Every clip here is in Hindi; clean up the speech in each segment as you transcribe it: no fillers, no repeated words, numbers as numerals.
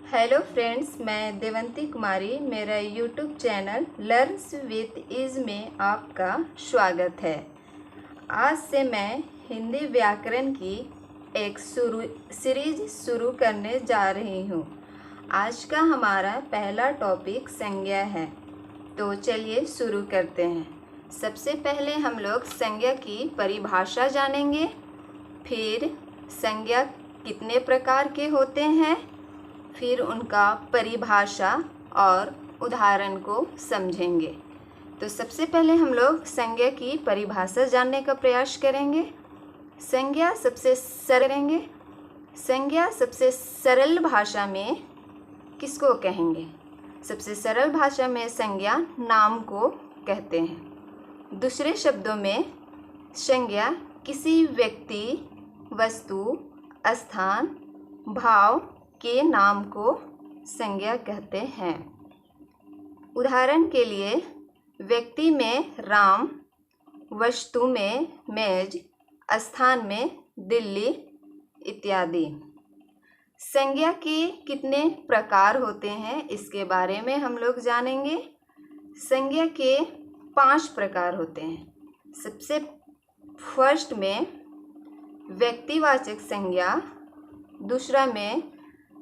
हेलो फ्रेंड्स, मैं देवंती कुमारी। मेरा YouTube channel learns with is में आपका स्वागत है। आज से मैं हिंदी व्याकरण की एक सीरीज शुरू करने जा रही हूँ। आज का हमारा पहला टॉपिक संज्ञा है, तो चलिए शुरू करते हैं। सबसे पहले हम लोग संज्ञा की परिभाषा जानेंगे, फिर संज्ञा कितने प्रकार के होते हैं, फिर उनका परिभाषा और उदाहरण को समझेंगे। तो सबसे पहले हम लोग संज्ञा की परिभाषा जानने का प्रयास करेंगे। संज्ञा सबसे सरल भाषा में किसको कहेंगे? सबसे सरल भाषा में संज्ञा नाम को कहते हैं। दूसरे शब्दों में संज्ञा किसी व्यक्ति, वस्तु, स्थान, भाव के नाम को संज्ञा कहते हैं। उदाहरण के लिए व्यक्ति में राम, वस्तु में मेज, स्थान में दिल्ली इत्यादि। संज्ञा के कितने प्रकार होते हैं इसके बारे में हम लोग जानेंगे। संज्ञा के 5 प्रकार होते हैं। सबसे फर्स्ट में व्यक्तिवाचक संज्ञा, दूसरा में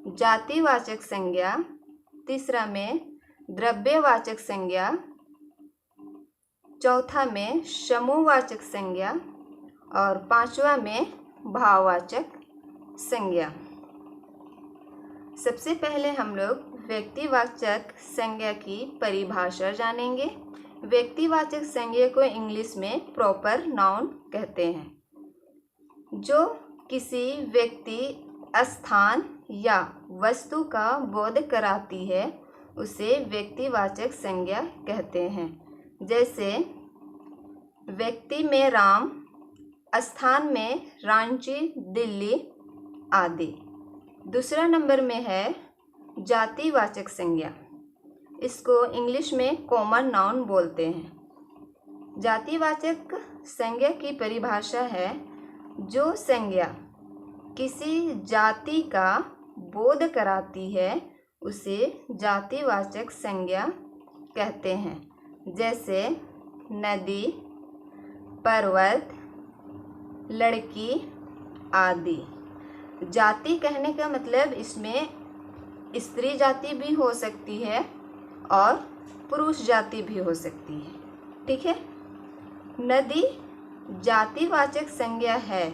जातिवाचक संज्ञा, तीसरा में द्रव्यवाचक संज्ञा, चौथा में समूहवाचक संज्ञा और पांचवा में भाववाचक संज्ञा। सबसे पहले हम लोग व्यक्तिवाचक संज्ञा की परिभाषा जानेंगे। व्यक्तिवाचक संज्ञा को इंग्लिश में प्रॉपर नाउन कहते हैं। जो किसी व्यक्ति, स्थान या वस्तु का बोध कराती है उसे व्यक्तिवाचक संज्ञा कहते हैं। जैसे व्यक्ति में राम, स्थान में रांची, दिल्ली आदि। दूसरा नंबर में है जातिवाचक संज्ञा। इसको इंग्लिश में कॉमन नाउन बोलते हैं। जातिवाचक संज्ञा की परिभाषा है जो संज्ञा किसी जाति का बोध कराती है उसे जातिवाचक संज्ञा कहते हैं। जैसे नदी, पर्वत, लड़की आदि। जाति कहने का मतलब इसमें स्त्री जाति भी हो सकती है और पुरुष जाति भी हो सकती है। ठीक है। नदी जातिवाचक संज्ञा है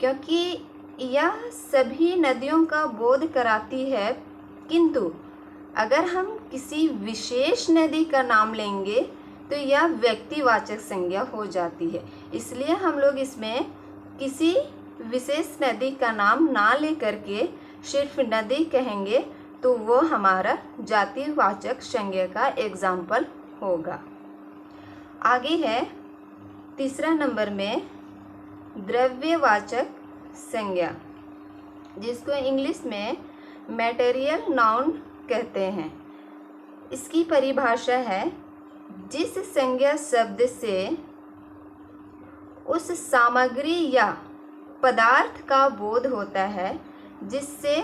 क्योंकि यह सभी नदियों का बोध कराती है, किंतु अगर हम किसी विशेष नदी का नाम लेंगे तो यह व्यक्तिवाचक संज्ञा हो जाती है। इसलिए हम लोग इसमें किसी विशेष नदी का नाम ना लेकर के सिर्फ नदी कहेंगे तो वो हमारा जातिवाचक संज्ञा का एग्जाम्पल होगा। आगे है तीसरा नंबर में द्रव्यवाचक संज्ञा, जिसको इंग्लिश में मैटेरियल नाउन कहते हैं। इसकी परिभाषा है जिस संज्ञा शब्द से उस सामग्री या पदार्थ का बोध होता है जिससे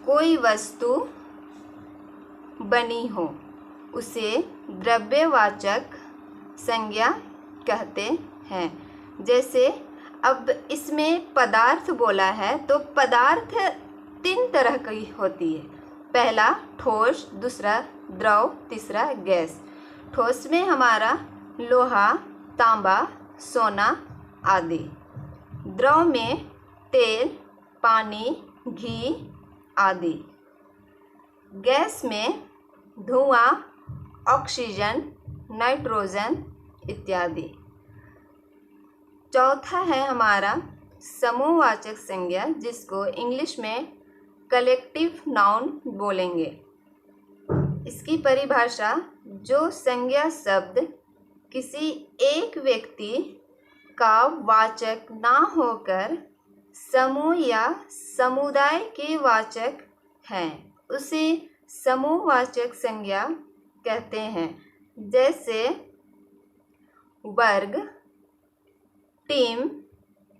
कोई वस्तु बनी हो उसे द्रव्यवाचक संज्ञा कहते हैं। जैसे अब इसमें पदार्थ बोला है तो पदार्थ 3 तरह की होती है। पहला ठोस, दूसरा द्रव, तीसरा गैस। ठोस में हमारा लोहा, तांबा, सोना आदि। द्रव में तेल, पानी, घी आदि। गैस में धुआं, ऑक्सीजन, नाइट्रोजन इत्यादि। चौथा है हमारा समूहवाचक संज्ञा, जिसको इंग्लिश में कलेक्टिव नाउन बोलेंगे। इसकी परिभाषा जो संज्ञा शब्द किसी एक व्यक्ति का वाचक ना होकर समूह या समुदाय के वाचक हैं उसे समूहवाचक संज्ञा कहते हैं। जैसे वर्ग, टीम,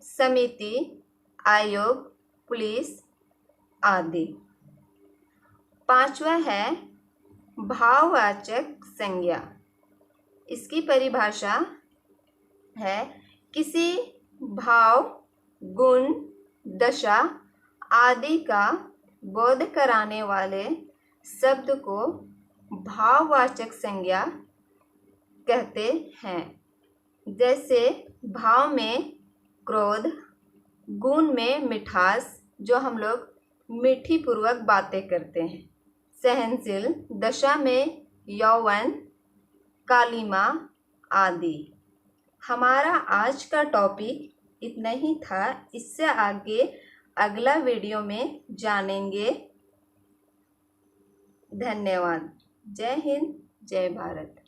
समिति, आयोग, पुलिस आदि। पांचवा है भाववाचक संज्ञा। इसकी परिभाषा है किसी भाव, गुण, दशा आदि का बोध कराने वाले शब्द को भाववाचक संज्ञा कहते हैं। जैसे भाव में क्रोध, गुण में मिठास जो हम लोग मीठी पूर्वक बातें करते हैं, सहनशील, दशा में यौवन, कालिमा आदि। हमारा आज का टॉपिक इतना ही था। इससे आगे अगला वीडियो में जानेंगे। धन्यवाद। जय हिंद, जय भारत।